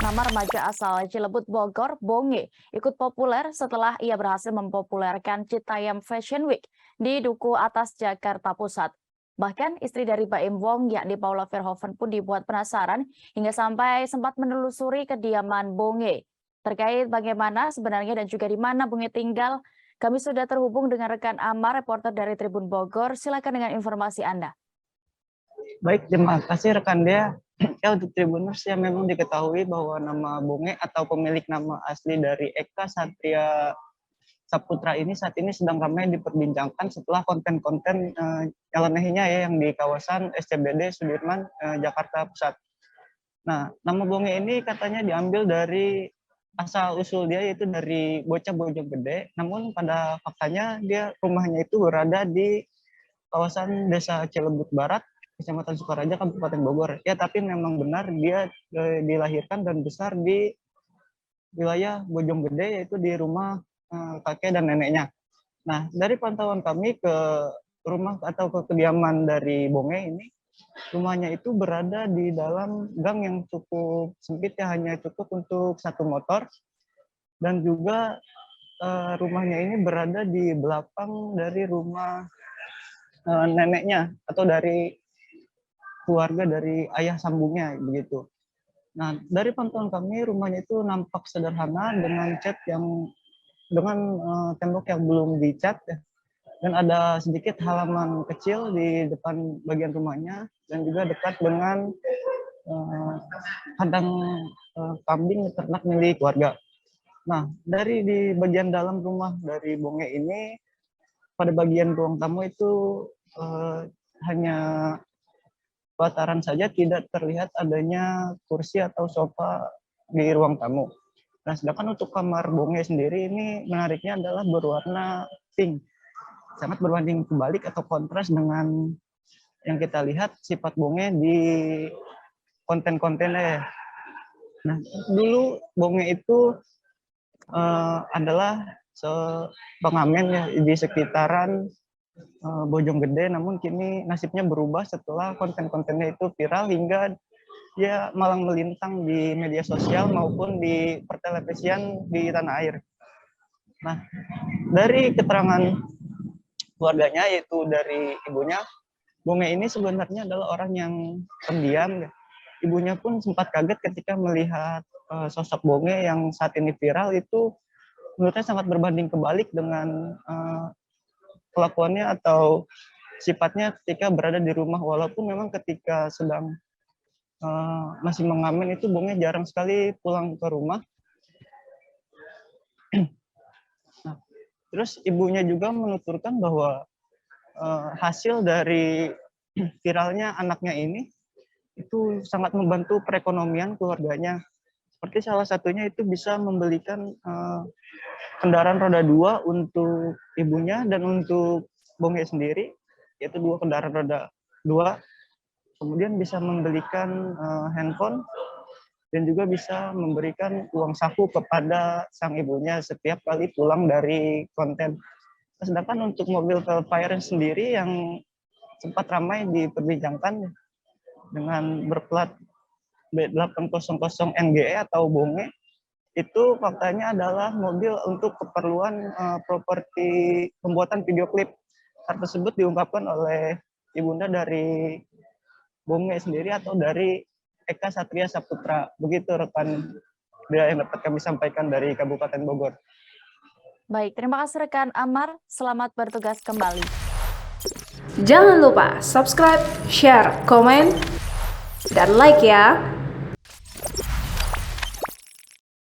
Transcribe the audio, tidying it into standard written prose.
Nama remaja asal Cilebut Bogor, Bonge, ikut populer setelah ia berhasil mempopulerkan Citayam Fashion Week di Duku Atas, Jakarta Pusat. Bahkan istri dari Baim Wong, yakni Paula Verhoeven pun dibuat penasaran hingga sampai sempat menelusuri kediaman Bonge. Terkait bagaimana sebenarnya dan juga di mana Bonge tinggal, kami sudah terhubung dengan rekan Amar, reporter dari Tribun Bogor. Silakan dengan informasi Anda. Baik, terima kasih rekan Dea. Ya, untuk Tribuners yang memang diketahui bahwa nama Bonge atau pemilik nama asli dari Eka Satria Saputra ini saat ini sedang ramai diperbincangkan setelah konten-konten nyelenehnya ya yang di kawasan SCBD Sudirman, Jakarta Pusat. Nah, nama Bonge ini katanya diambil dari asal usul dia yaitu dari bocah Bojonggede, namun pada faktanya dia rumahnya itu berada di kawasan Desa Cilebut Barat, Kecamatan Sukaraja, Kabupaten Bogor. Ya, tapi memang benar dia dilahirkan dan besar di wilayah Bojonggede, yaitu di rumah kakek dan neneknya. Nah, dari pantauan kami ke rumah atau ke kediaman dari Bonge ini, rumahnya itu berada di dalam gang yang cukup sempit ya, hanya cukup untuk satu motor. Dan juga rumahnya ini berada di belakang dari rumah neneknya atau dari keluarga dari ayah sambungnya begitu. Nah, dari pantauan kami rumahnya itu nampak sederhana dengan cat yang dengan tembok yang belum dicat ya. Dan ada sedikit halaman kecil di depan bagian rumahnya dan juga dekat dengan kandang kambing ternak milik warga. Nah, dari di bagian dalam rumah dari Bonge ini pada bagian ruang tamu itu hanya pelataran saja, tidak terlihat adanya kursi atau sofa di ruang tamu. Nah, sedangkan untuk kamar Bonge sendiri ini menariknya adalah berwarna pink. Sangat berbanding kebalik atau kontras dengan yang kita lihat sifat Bonge di konten-kontennya. Nah, dulu Bonge itu adalah pengamen ya di sekitaran Bojonggede, namun kini nasibnya berubah setelah konten-kontennya itu viral hingga dia malang melintang di media sosial maupun di pertelevisian di tanah air. Nah, dari keterangan keluarganya yaitu dari ibunya, Bonge ini sebenarnya adalah orang yang pendiam. Ibunya pun sempat kaget ketika melihat sosok Bonge yang saat ini viral itu menurutnya sangat berbanding kebalik dengan kelakuannya atau sifatnya ketika berada di rumah, walaupun memang ketika sedang masih mengamen itu Bonge jarang sekali pulang ke rumah. Nah, terus ibunya juga menuturkan bahwa hasil dari viralnya anaknya ini itu sangat membantu perekonomian keluarganya. Seperti salah satunya itu bisa membelikan kendaraan roda 2 untuk ibunya dan untuk Bonge sendiri, yaitu 2 kendaraan roda 2. Kemudian bisa membelikan handphone dan juga bisa memberikan uang saku kepada sang ibunya setiap kali pulang dari konten. Sedangkan untuk mobil Velfire sendiri yang sempat ramai diperbincangkan dengan berplat B800NGE atau Bonge, itu faktanya adalah mobil untuk keperluan properti pembuatan video klip. Hal tersebut diungkapkan oleh ibunda dari Bonge sendiri atau dari Eka Satria Saputra. Begitu rekan yang dapat kami sampaikan dari Kabupaten Bogor. Baik, terima kasih rekan Amar. Selamat bertugas kembali. Jangan lupa subscribe, share, komen, dan like ya.